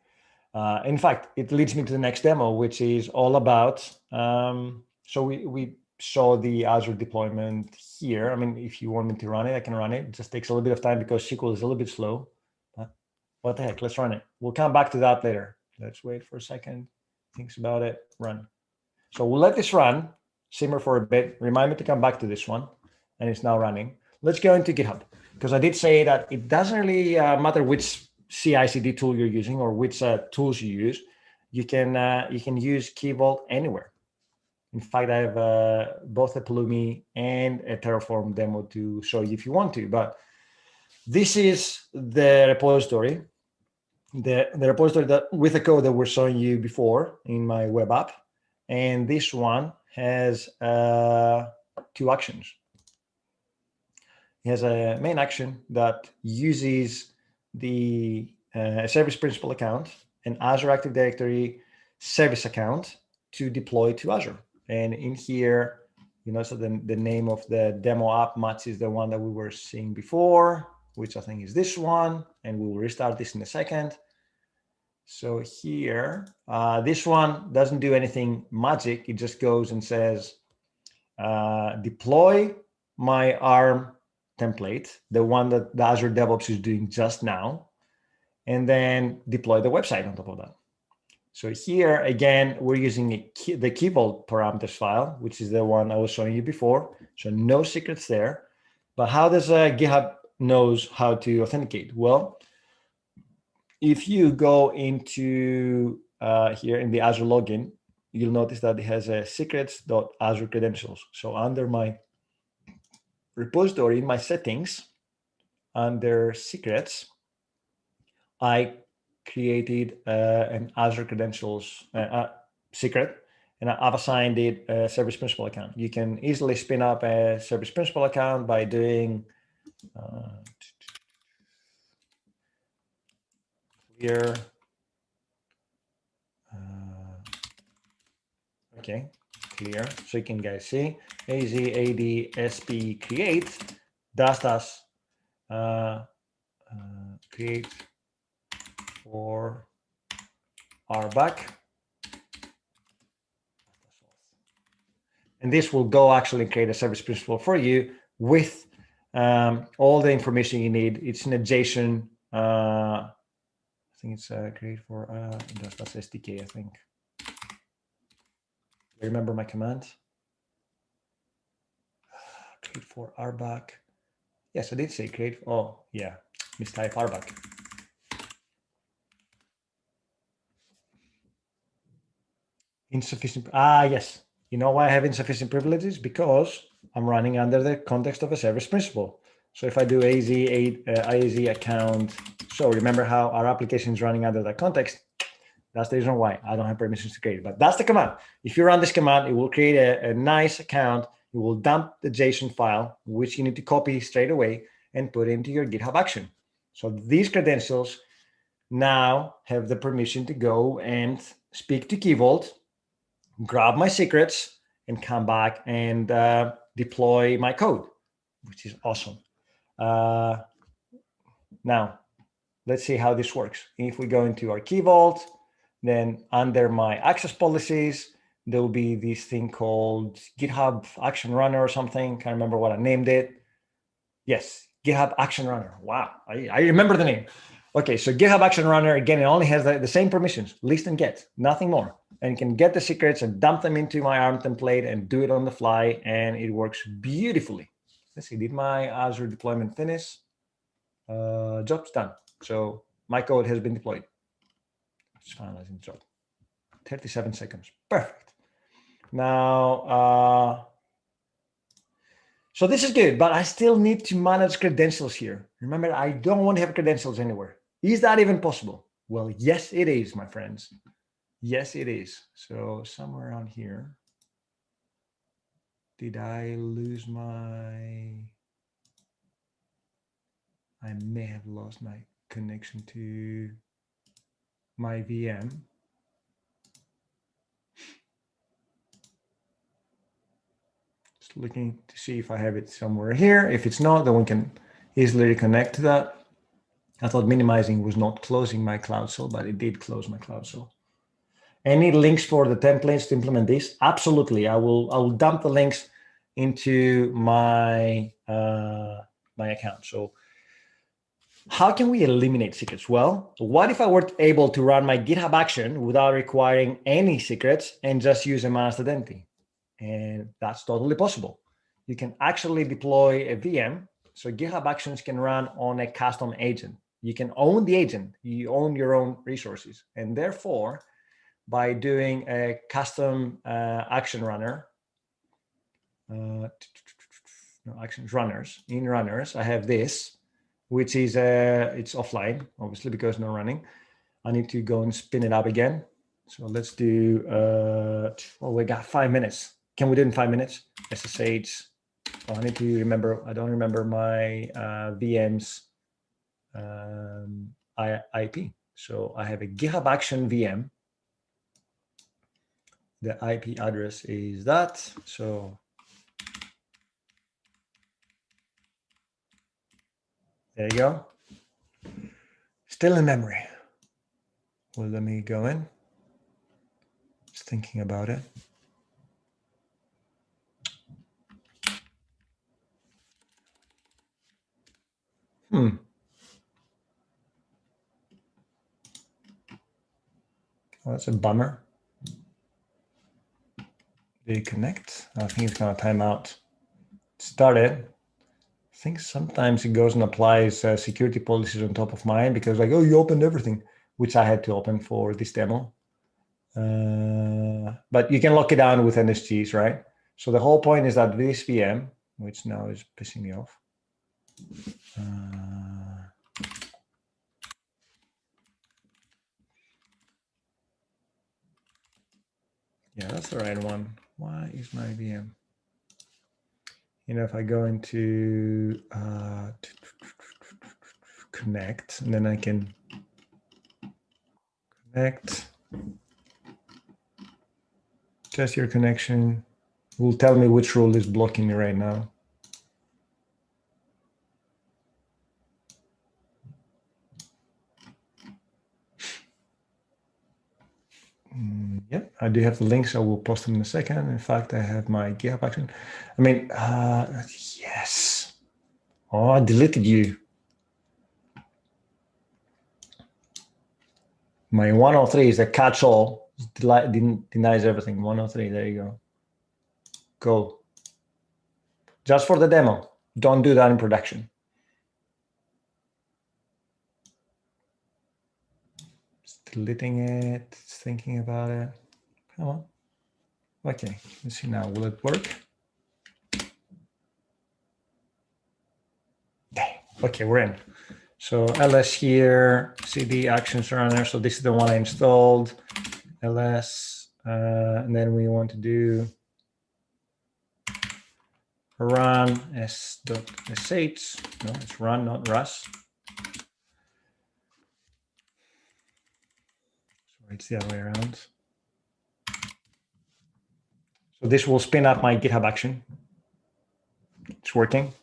In fact, it leads me to the next demo, which is all about. So we saw the Azure deployment here. I mean, if you want me to run it, I can run it. It just takes a little bit of time because SQL is a little bit slow. But what the heck? Let's run it. We'll come back to that later. Let's wait for a second. Thinks about it. Run. So we'll let this run, simmer for a bit. Remind me to come back to this one. And it's now running. Let's go into GitHub, because I did say that it doesn't really matter which CI/CD tool you're using or which tools you use. You can use Key Vault anywhere. In fact, I have both a Pulumi and a Terraform demo to show you if you want to. But this is the repository, the repository that with the code that we're showing you before in my web app, and this one has 2 actions. It has a main action that uses the service principal account and Azure Active Directory service account to deploy to Azure. And in here, you know, so the name of the demo app matches the one that we were seeing before, which I think is this one. And we will restart this in a second. So here, this one doesn't do anything magic. It just goes and says, deploy my ARM template, the one that the Azure DevOps is doing just now, and then deploy the website on top of that. So here, again, we're using the Key Vault parameters file, which is the one I was showing you before. So no secrets there. But how does GitHub knows how to authenticate? Well, if you go into here in the Azure login, you'll notice that it has a secrets.azure credentials. So under my repository, in my settings, under secrets, I created an Azure credentials secret, and I've assigned it a service principal account. You can easily spin up a service principal account by doing clear. Okay, clear. So you can guys see AZADSP create does create for RBAC. And this will go actually create a service principal for you with all the information you need. It's in a JSON. I think it's create for that's SDK, I think. Remember my command? Create for RBAC. Yes, I did say create. Oh, yeah, mistype RBAC. Insufficient. Yes. You know why I have insufficient privileges? Because I'm running under the context of a service principal. So if I do AZ account, so remember how our application is running under that context. That's the reason why I don't have permissions to create. But that's the command. If you run this command, it will create a nice account. It will dump the JSON file, which you need to copy straight away and put into your GitHub action. So these credentials now have the permission to go and speak to Key Vault, grab my secrets, and come back and deploy my code, which is awesome. Now, let's see how this works. If we go into our Key Vault, then under my access policies, there will be this thing called GitHub Action Runner or something. Can't remember what I named it. Yes, GitHub Action Runner. Wow, I remember the name. Okay, so GitHub Action Runner, again, it only has the same permissions, list and get, nothing more. And you can get the secrets and dump them into my ARM template and do it on the fly, and it works beautifully. Let's see, did my Azure deployment finish? Job's done. So my code has been deployed. It's finalizing the job. 37 seconds. Perfect. Now, so this is good, but I still need to manage credentials here. Remember, I don't want to have credentials anywhere. Is that even possible? Well, yes, it is, my friends. Yes, it is. So somewhere around here, did I lose my... I may have lost my connection to my VM. Just looking to see if I have it somewhere here. If it's not, then we can easily reconnect to that. I thought minimizing was not closing my Cloud Shell, but it did close my Cloud Shell. Any links for the templates to implement this? Absolutely. I will dump the links into my my account. So how can we eliminate secrets? Well, what if I were able to run my GitHub action without requiring any secrets and just use a managed identity? And that's totally possible. You can actually deploy a VM. So GitHub actions can run on a custom agent. You can own the agent. You own your own resources. And therefore, by doing a custom action runner, actions runners, in runners, I have this, which is it's offline, obviously, because no running. I need to go and spin it up again. So let's do, oh, we got 5 minutes. Can we do it in 5 minutes? SSH. Oh, I need to remember, I don't remember my VM's IP. So I have a GitHub Action VM. The IP address is that. So there you go. Still in memory. Well, let me go in. Just thinking about it. Oh, that's a bummer. Did it connect? I think it's going to time out. Started. I think sometimes it goes and applies security policies on top of mine because like, oh, you opened everything, which I had to open for this demo. But you can lock it down with NSGs, right? So the whole point is that this VM, which now is pissing me off. Yeah, that's the right one. Why is my VM? You know, if I go into connect, and then I can connect, test your connection, will tell me which rule is blocking me right now. Yep, I do have the links. I will post them in a second. In fact, I have my GitHub action. I mean, yes. Oh, I deleted you. My 103 is a catch-all. Denies everything. 103, there you go. Go. Just for the demo. Don't do that in production. Just deleting it, thinking about it. Come on. Okay, let's see now. Will it work? Okay, we're in. So ls here, cd actions runner. So this is the one I installed. ls, and then we want to do run s.sh. No, it's run, not rus. Sorry, it's the other way around. So this will spin up my GitHub action. It's working.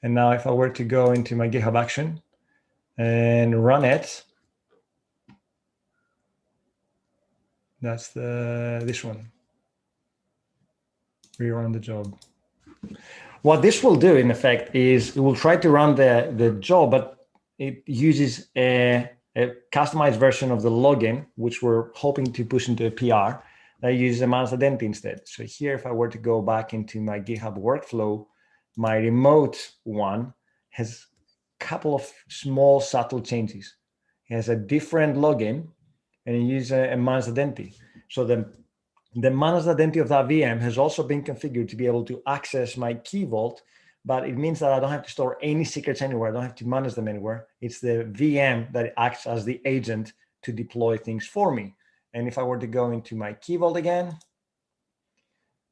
And now if I were to go into my GitHub action and run it, that's this one. Rerun the job. What this will do, in effect, is it will try to run the job, but it uses a customized version of the login, which we're hoping to push into a PR, that uses a managed identity instead. So here, if I were to go back into my GitHub workflow my remote one has a couple of small subtle changes. It has a different login and it uses a managed identity. So the managed identity of that VM has also been configured to be able to access my key vault, but it means that I don't have to store any secrets anywhere. I don't have to manage them anywhere. It's the VM that acts as the agent to deploy things for me. And if I were to go into my key vault again,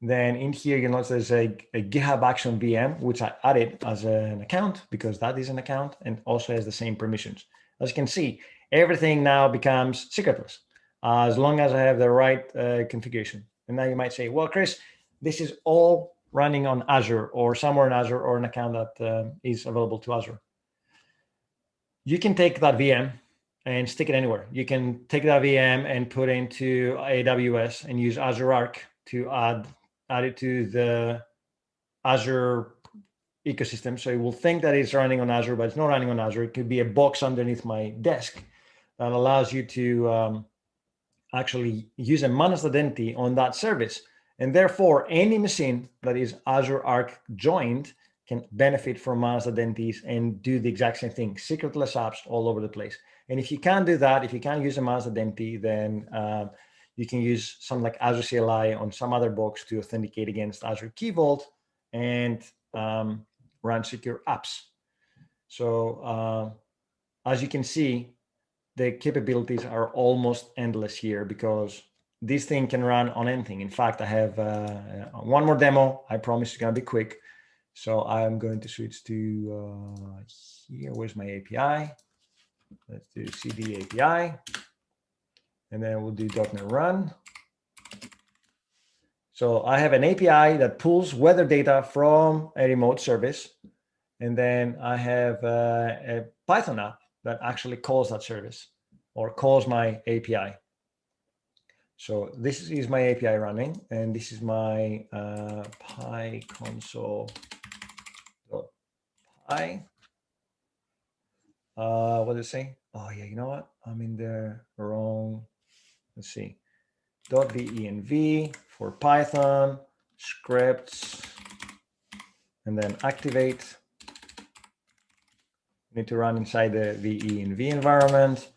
then in here, you notice there's a GitHub Action VM, which I added as an account because that is an account and also has the same permissions. As you can see, everything now becomes secretless as long as I have the right configuration. And now you might say, well, Chris, this is all running on Azure or somewhere in Azure or an account that is available to Azure. You can take that VM and stick it anywhere. You can take that VM and put it into AWS and use Azure Arc to add it to the Azure ecosystem. So it will think that it's running on Azure, but it's not running on Azure. It could be a box underneath my desk that allows you to actually use a managed identity on that service. And therefore, any machine that is Azure Arc joined can benefit from managed identities and do the exact same thing, secretless apps all over the place. And if you can't do that, if you can't use a managed identity, then you can use something like Azure CLI on some other box to authenticate against Azure Key Vault and run secure apps. So as you can see, the capabilities are almost endless here because this thing can run on anything. In fact, I have one more demo. I promise it's going to be quick. So I'm going to switch to here. Where's my API? Let's do CD API. And then we'll do .NET Run. So I have an API that pulls weather data from a remote service. And then I have a Python app that actually calls that service or calls my API. So this is my API running, and this is my PyConsole.py. What does it say? Oh yeah, you know what? I'm in the wrong. Let's see. .venv for Python scripts, and then activate. Need to run inside the venv environment,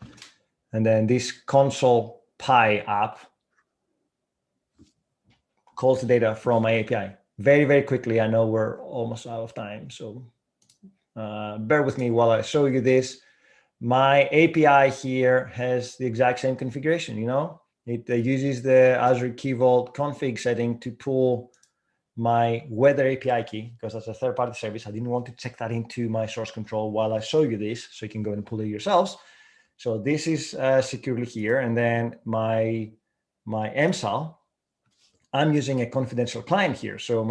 and then this console Py app calls the data from my API very, very quickly. I know we're almost out of time, so bear with me while I show you this. My API here has the exact same configuration. You know, it uses the Azure Key Vault config setting to pull my weather API key because that's a third-party service. I didn't want to check that into my source control while I show you this, so you can go and pull it yourselves. So this is securely here, and then my MSAL, I'm using a confidential client here. So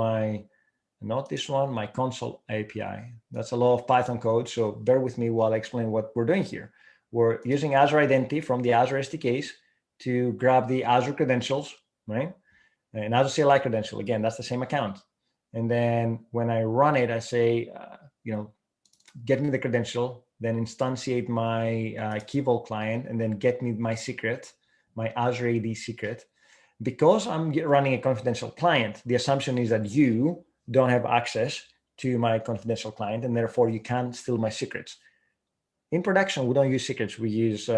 not this one, my console API. That's a lot of Python code, so bear with me while I explain what we're doing here. We're using Azure Identity from the Azure SDKs to grab the Azure credentials, right? And Azure CLI credential, again, that's the same account. And then when I run it, I say, get me the credential, then instantiate my Key Vault client, and then get me my secret, my Azure AD secret. Because I'm running a confidential client, the assumption is that you don't have access to my confidential client, and therefore you can't steal my secrets. In production, we don't use secrets, we use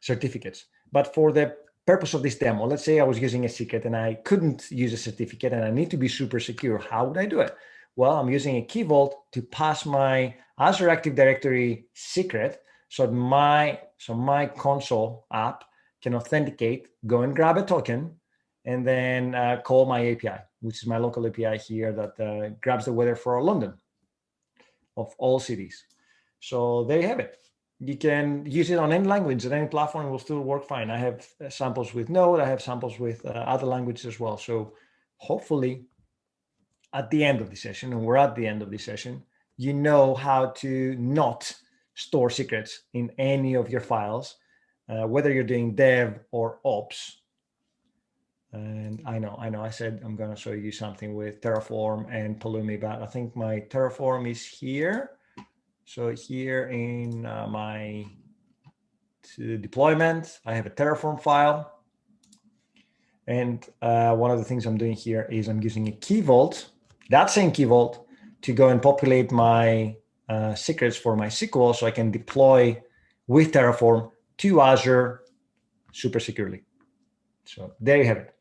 certificates. But for the purpose of this demo, let's say I was using a secret and I couldn't use a certificate and I need to be super secure. How would I do it? Well, I'm using a Key Vault to pass my Azure Active Directory secret so my console app can authenticate, go and grab a token, and then call my API, which is my local API here that grabs the weather for London, of all cities. So there you have it. You can use it on any language, and any platform will still work fine. I have samples with Node. I have samples with other languages as well. So hopefully at the end of the session, and we're at the end of the session, you know how to not store secrets in any of your files, whether you're doing dev or ops. And I know I said I'm going to show you something with Terraform and Pulumi, but I think my Terraform is here. So here in my deployment, I have a Terraform file. And one of the things I'm doing here is I'm using a Key Vault, that same Key Vault, to go and populate my secrets for my SQL so I can deploy with Terraform to Azure super securely. So there you have it.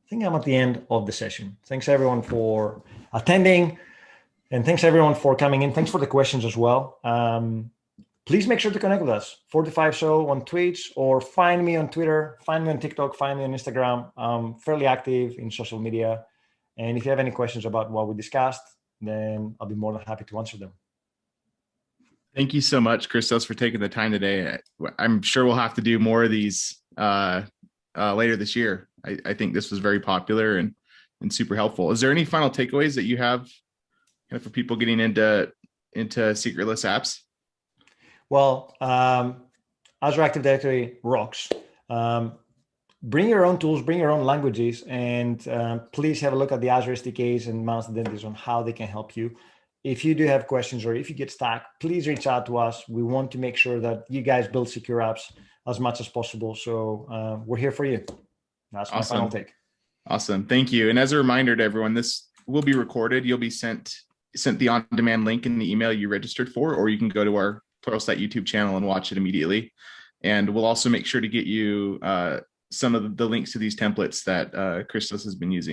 I think I'm at the end of the session. Thanks everyone for attending, and thanks everyone for coming in. Thanks for the questions as well. Please make sure to connect with us, 45 Show on Twitch, or find me on Twitter, find me on TikTok, find me on Instagram. I'm fairly active in social media. And if you have any questions about what we discussed, then I'll be more than happy to answer them. Thank you so much, Christos, for taking the time today. I'm sure we'll have to do more of these later this year. I think this was very popular and super helpful. Is there any final takeaways that you have for people getting into secretless apps? Well, Azure Active Directory rocks. Bring your own tools, bring your own languages, and please have a look at the Azure SDKs and Managed Identities on how they can help you. If you do have questions or if you get stuck, please reach out to us. We want to make sure that you guys build secure apps as much as possible. So we're here for you. That's my final take. Awesome. Thank you. And as a reminder to everyone, this will be recorded. You'll be sent the on-demand link in the email you registered for, or you can go to our Pluralsight YouTube channel and watch it immediately. And we'll also make sure to get you some of the links to these templates that Christos has been using.